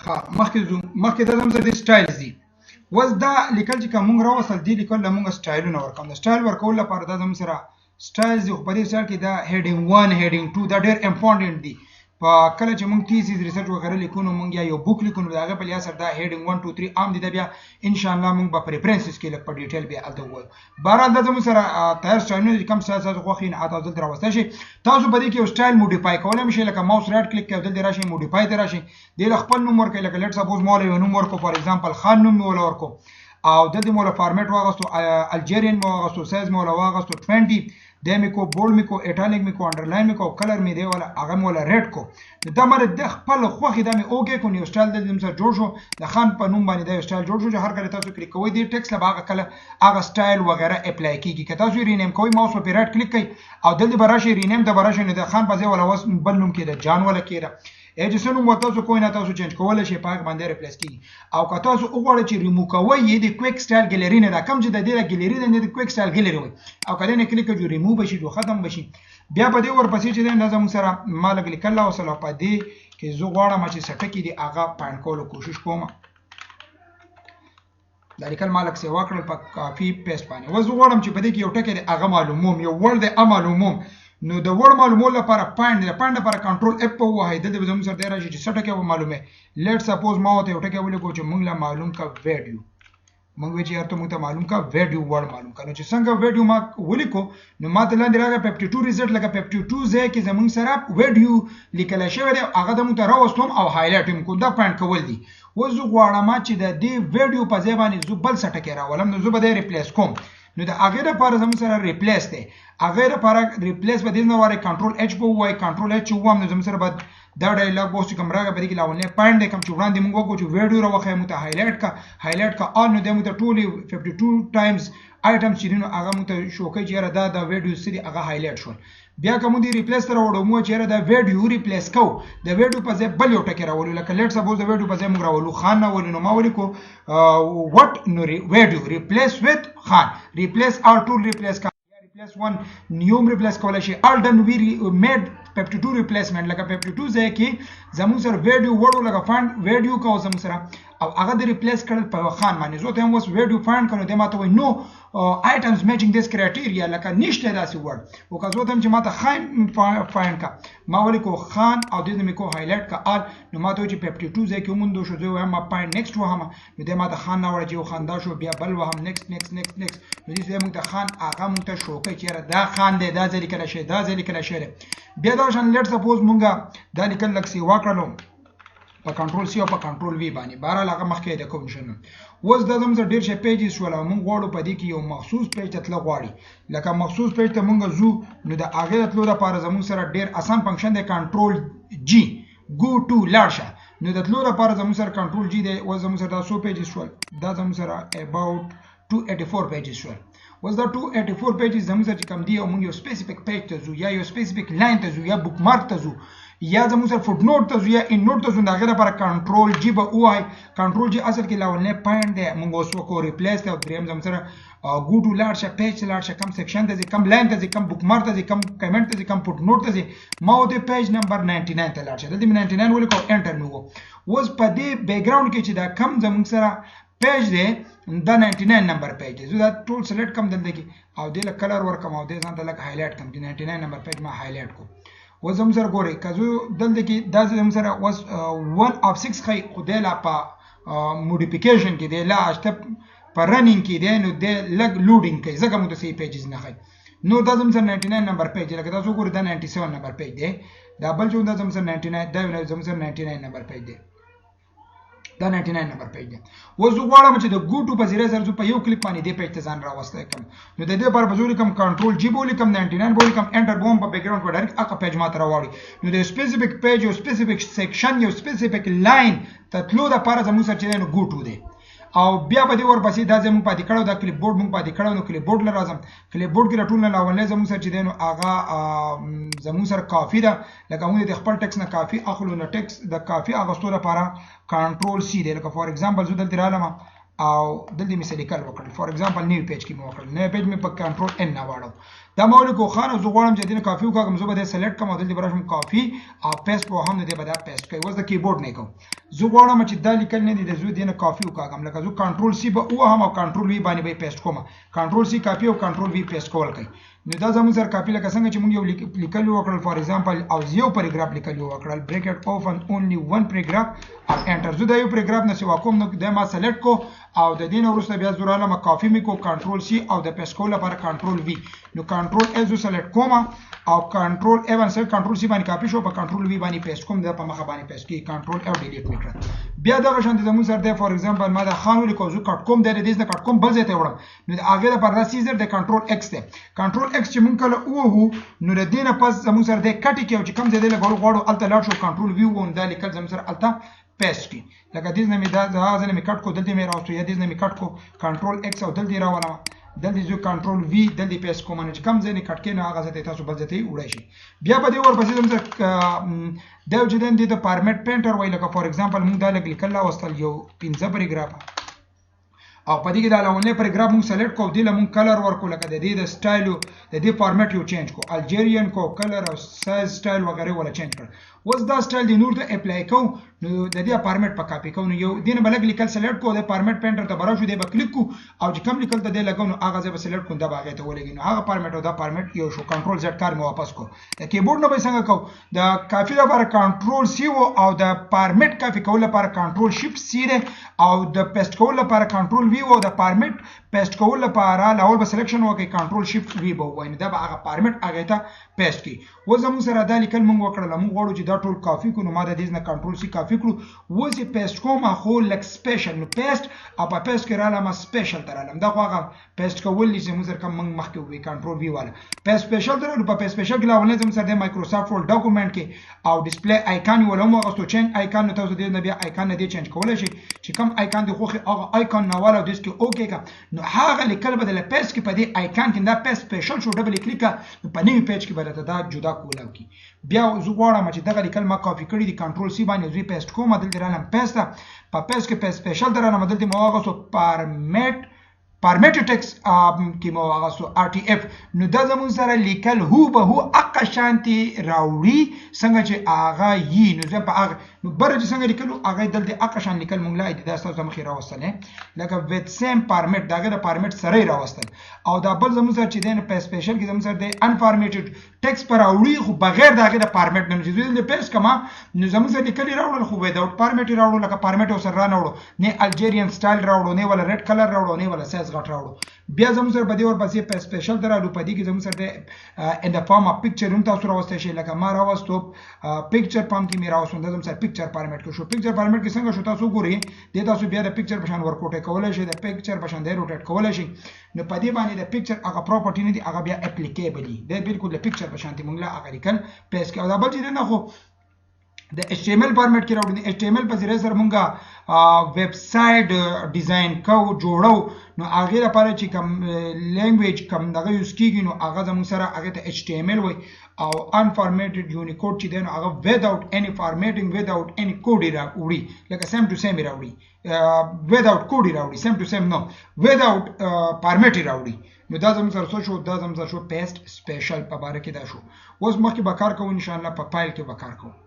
ها مخکې دا زموږ د سټایلز دي. وز دا لیکل چې کوم راوصل دي لیکل موږ سټایلونه ورکوم. د سټایل ورکول لپاره دا زموږ سره سټایلز دی. په دې سټایل کې دا هیډینګ 1 هیډینګ 2 دا ډېر امپورټنت دي. په کله چې موږ تیسیز ریسرچ وغیرہ لیکو نو موږ یو بوک لیکو نو هغه په لیا سره دا هیډینګ 1 2 3 عام دي. دا بیا ان شاء الله موږ په پریفرنسز کې لکه په ډیټیل بیا الته وایو. بهرحال دا زموږ سره تیار سټایلونه کم تاسو خوښین اته ځل راوسته شي. تاسو په دې کې یو سټایل موډیفای کولای شئ لکه ماوس رائټ کلیک کوئ دلته راشي موډیفای ته راشي د خپل نوم ورکړئ لکه لیټ سپوز مول یو نوم ورکو فار ایگزامپل خان نوم ولا ورکو او دلته مولا فارمیټ واغستو الجیرین مو واغستو سایز مولا واغستو 20 د میکو بولډ میکو اټالیک میکو انډرلاین میکو کلر می دی ولا هغه مولا ریډ کو دا مر د خپل خوخي د می اوګه کو نیو سټایل د سره جوړ شو د خان په نوم باندې د سټایل جوړ شو چې هر کله تاسو کلیک کوئ د ټیکس له باغه کله هغه سټایل وغیرہ اپلای کیږي که تاسو رینیم کوئ ماوس په رائټ کلیک کوئ او دلته براشي رینیم د براشي نه د خان په ځای ولا وس بل نوم کې د جان ولا کېره اجسنو مو تاسو کوی نه تاسو چینج کولای شئ پاک باندې ریپلیس کیږي او که تاسو وګورئ چې ریمو کوئ د کویک سټایل ګیلری نه دا کم چې د دې ګیلری د کویک سټایل ګیلری وي او کله نه کلیک کوئ ریمو بشي جو ختم بشي بیا په دې ورپسې چې د نظم سره مالک لیکل او سره په دې کې زه غواړم چې سټکی دی هغه پاین کولو کوشش کوم دا لیکل مالک سی واکړل په کافي پیسټ باندې وز غواړم چې په دې کې یو ټکی دی هغه معلوموم یو ورډ دی معلوموم نو د ورډ معلومولو لپاره پاینډ لپاره کنټرول اف په وای د زموږ سره دی راشي چې سټکی و معلومه لیټ سپوز ما ته یو ټکی ولیکو چې موږ لا معلوم کا ویډیو موږ وی چې ارته موږ ته معلوم کا ویډیو ورډ معلوم کړو چې څنګه ویډیو ما ولیکو نو ما ته لاندې راغی 52 ریزلټ لکه 52 ځای کې زموږ سره ویډیو لیکل شوی دی هغه د موږ ته راوستم او هایلایټ هم کو دا پاینټ کول دي وزو غواړم چې د دې ویډیو په ځای باندې زو بل سټکی راولم نو زو به د ریپلیس کوم نو د هغه لپاره زموږ سره ریپلیس دی هغه لپاره ریپلیس به د نو واره کنټرول اچ په وای کنټرول اچ ووم نو زموږ سره بعد دا ډایلاګ باکس کوم راغی به کې لاونه پاینډ کوم چې وړاندې موږ وګورو چې ویډیو راوخه مو ته هایلایټ کا ان نو د مو ته ټولي 52 ټایمز آیټم چې نو هغه مو ته شو کوي چې دا د ویډیو سری هغه هایلایټ شول بیا کوم دی ریپلیس تر وړو مو چې دا ویډیو ریپلیس کو د ویډیو په ځای بل یو ټکی راولو لکه لیټ سپوز د ویډیو په ځای موږ راولو خان نه ولنو ما ولیکو وات نو ویډیو ریپلیس وذ خان ریپلیس اور ټول ریپلیس کا ریپلیس 1 نیوم ریپلیس کولای شي all done we made 52 replacement لکه 52 ځای کې زموږ سره ویډیو وړو لکه فاند ویډیو کو زموږ سره او هغه د ریپلیس کړل په خان باندې زه ته هم وس ویډیو فاند کړو د ماته وای نو آیټمز میچینګ دیس کرایټیریا لکه نشته داسې ورډ او که زه ته چې ماته خان فاند کا ما ولیکو خان او د دې میکو هایلایټ کا ال نو ماته چې 52 ځای کې موږ شو زه هم پاینټ نیکسټ وهم نو د ماته خان نه وړ چې خندا شو بیا بل وهم نیکسټ نو دې موږ ته خان هغه موږ ته شو کوي چې دا خان دی دا ځل کله شي دا ځل کله شي بیا دا شان لیټ سپوز مونږه دا لیکل لکسي واکړلو په کنټرول سی او په کنټرول وی باندې بهرحال هغه مخکې د کوم شنو وز د زموږ ډیر شي پیجز شول مونږ غواړو په دې کې یو مخصوص پیج ته تل غواړي لکه مخصوص پیج ته مونږ زو نو د هغه تلو لپاره زموږ سره ډیر اسان فنکشن دی کنټرول جی گو ټو لاړشه نو د تلو لپاره زموږ سره کنټرول جی دی وز زموږ سره 100 پیجز شول دا زموږ سره اباوت 284 پیجز شول وز دا 284 پیجز زموږ سره کوم دی او مونږ یو سپیسیفیک پیج ته زو یا یو سپیسیفیک لاین ته زو یا بوک مارک ته زو یا زموږ سره فوټ نوټ ته زو یا ان نوټ ته زو دا غره لپاره کنټرول جی به وای کنټرول جی اصل کې لاولنه پاینټ دی مونږ اوس وکړو ریپلیس ته دریم زموږ سره ګو ټو لاړشه پیج لاړشه کم سیکشن ته کم لاین ته کم بوک مارک ته کم کمنټ ته کم فوټ نوټ ته ما د پیج نمبر 99 ته لاړشه د 99 ولیکو انټر مې وو وز په دې بیک گراوند کې چې دا کم زموږ سره پیج دی دا 99 نمبر پیج دی زه دا ټول سلیکټ کم دلته کې او د کلر ورکم او د ځان ته لک هایلایټ کم د 99 نمبر پیج ما هایلایټ کو وزم سره ګوري کزو دلته کې دا زم سره وس 1 اف 6 خي خدای لا په موډیفیکیشن کې دی لا اشته په رننګ کې دی نو د لګ لوډینګ کوي زګه مو ته سی پیجز نه خي نو دا زم سره 99 نمبر پیج لکه تاسو ګورئ دا 97 نمبر پیج دی دا بل چې دا زم سره 99 دا زم سره 99 نمبر پیج دی دا 99 نمبر پیج دی وزو غواړم چې د ګوټو په زیره سره په یو کلیک باندې دې پیج ته ځان راوسته کوم نو د دې لپاره بزوري کوم کنټرول جی بولی کوم 99 بولی کوم انټر بوم په بیک گراوند په ډایرکټ هغه پیج ماته راوړي نو د سپیسیفیک پیج او سپیسیفیک سیکشن یو سپیسیفیک لاین ته تلو د لپاره زموږ سره چې نو ګوټو دی او بیا به دې ورپسې دا زموږ پاتې کړو دا کلیپ بورډ موږ پاتې کړو نو کلیپ بورډ لرازم کلیپ بورډ کې راټول نه لاولې زموږ سره چې دی نو هغه زموږ سره کافي ده لکه موږ د خپل ټیکس نه کافي اخلو نو ټیکس د کافي اغستو لپاره کنټرول سی دی لکه فار ایگزامپل زه دلته رالم او دلته مې سلیکل وکړل فار ایگزامپل نیو پیج کې مې وکړل نو پیج مې په کنټرول ان نه واړو دا مول کو خان زه غواړم چې دینه کافي وکړم زه به د سلیکټ کوم دلته براشم کافي او پیست په هم دې به دا پیست کوي وز د کیبورډ نه کوم زه غواړم چې دا لیکل نه دي د زه دینه کافي وکاږم لکه زه کنټرول سی به وهم او کنټرول وی باندې به پیسټ کوم کنټرول سی کاپی او کنټرول وی پیسټ کول کوي نو دا زموږ سره کاپی لکه څنګه چې موږ یو لیکل وکړل فار ایگزامپل او یو پیراګراف لیکل وکړل بریکټ اوپن اونلی ون پیراګراف او انټر زه دا یو پیراګراف نه سوا کوم نو دا ما سلیکټ کو او د دین وروسته بیا زه رااله ما کافی می کو کنټرول سی او د پیسټ کول لپاره کنټرول وی نو کنټرول ا زه سلیکټ کوم او کنټرول ا باندې سره کنټرول سی باندې کاپی شو په کنټرول وی باندې پیسټ کوم دا په مخه باندې پیسټ کی کنټرول او ډیلیټ میکړه بیا دا شان د زموږ سره د فار ایگزامپل ما دا خانو لیکو زه کټ کوم د دې نه کټ کوم بل ځای ته وړم نو هغه لپاره دا سیزر د کنټرول ایکس ته کنټرول ایکس چې مونږ کله وو نو د دینه پس زموږ سره د کټ کې او چې کم ځای له غواړو الته لاړ شو کنټرول وی وون دا لیکل زموږ سره الته پیسټ کی لکه دې نه می دا ځنه می کټ کو دلته می راوستو یا دې نه می کټ کو کنټرول ایکس او دلته راولم دلته زه کنټرول وی دلته پیسټ کوم چې کم ځای نه کټ کې نه هغه ځای تاسو بل ځای ته وړئ شي بیا په دې ورپسې زموږ دا چې دین دې ته فارمیټ پینټر وای لکه فار ایگزامپل مونږ دا لیکل واستل یو 15 پیراګراف او په دې کې دا لونه پیراګراف مونږ سلیکټ کو دې لمون کلر ورکو لکه د دې د سټایل د دې فارمیټ یو چینج کو الجیرین کو کلر او سایز سټایل وغیرہ ولا چینج کړ اوس دا سټایل دی نور ته اپلای کو نو د دې فارمیټ په کاپی کو نو یو دینه بلګ لیکل سلیکټ کو د فارمیټ پینټر ته برابر شو دی به کلیک کو او چې کوم لیکل ته دی لګو نو هغه ځای به سلیکټ کو دا باغې ته ولګي نو هغه فارمیټ او دا فارمیټ یو شو کنټرول زد کار مې واپس کو د کیبورډ نه به څنګه کو د کافی لپاره کنټرول سی او د فارمیټ کافی کول لپاره کنټرول شیفټ سی دی او د پیسټ کول لپاره کنټرول وی او د فارمیټ پیسټ کول لپاره لاول به سلیکشن وکړي کنټرول شیفټ وی به وای نو دا به هغه فارمیټ هغه ته پیسټ کی و زموږ سره دا لیکل مونږ وکړل مونږ غواړو چې دا ټول کافی کو نو ما د دې نه کنټرول سی کافی کړو و چې پیسټ کوم خو لک سپیشل نو پیسټ او په پیسټ کې رااله ما سپیشل ترالم دا خو هغه پیسټ کول چې موږ سره کوم مخکې وی کنټرول وی والا پیسټ سپیشل ترالو په پیسټ سپیشل کې لاولې زموږ سره د مایکروسافټ ورډ ډاکومنټ کې او ډسپلی آیکن ولوم غوښتو چینج آیکن نو تاسو دې نه بیا آیکن نه دی چینج کولای شي چې کوم آیکن دی خو هغه آیکن نو والا د دې اوکې کا نو هغه لیکل بدل پیسټ کې په دې آیکن کې دا پیسټ سپیشل شو ډبل کلیک په نیو پیج کې بدل دا جدا کولاو کی بیا زه غواړم چې دغه لیکل ما کاپی کړی دی کنټرول سی باندې زوی پیسټ کوم دلته رانم پیسټ په پیسټ کې پیسټ سپیشل درانه دلته مو هغه سو فارمیټ ټیکس کې مو هغه سو ار ټي اف نو دا زمون سره لیکل هو به هو اق شانتي راوړي څنګه چې هغه یي نو زه په هغه نو برج څنګه لیکلو هغه دلته اق شان لیکل مونږ لا د تاسو مخې راوستل لکه وذ سیم فارمیټ داګه د فارمیټ سره راوستل او دا بل زمون سره چې د په سپیشل کې زمون سره د انفارمیټډ ټیکس پر راوړي خو بغیر داګه د فارمیټ نه چې د پیس کما نو زمون سره لیکل راوړل خو وداوت فارمیټ راوړل لکه فارمیټ سره را نوړو نه الجیرین سټایل راوړو نه ولا ریډ کلر راوړو نه ولا سایز غټ راوړو بیا زموږ سره په دې ورپسې په سپیشل درالو په دې کې زموږ سره د ان د فارم اف پکچر هم تاسو راوستئ شي لکه ما راوستو پکچر پام کې مې راوستو د زموږ سره پکچر فارمیټ کې شو پکچر فارمیټ کې څنګه شو تاسو ګورئ د تاسو بیا د پکچر په شان ورکوټ کولای شي د پکچر په شان دی روټیټ کولای شي نو په دې باندې د پکچر هغه پراپرټی نه دی هغه بیا اپلیکیبل دی د بالکل د پکچر په شان دی موږ لا هغه لیکل پیس کې او دا بل چې نه خو د HTML فارمیټ کې راوړل HTML په ذریعہ سره مونږه ویب سایټ ډیزاین کو جوړو نو هغه لپاره چې کوم لینګویج کوم دغه یوز کیږي نو هغه زموږ سره هغه ته HTML وای او unformatted unicode چې دی نو هغه without any formatting without any code راوړي لکه same to same راوړي without code راوړي same to same no without format راوړي نو دا زموږ سره شو دا زموږ سره شو پیسټ سپیشل په باره کې دا شو اوس مخکې به کار کوو ان شاء الله په فایل کې به کار کوو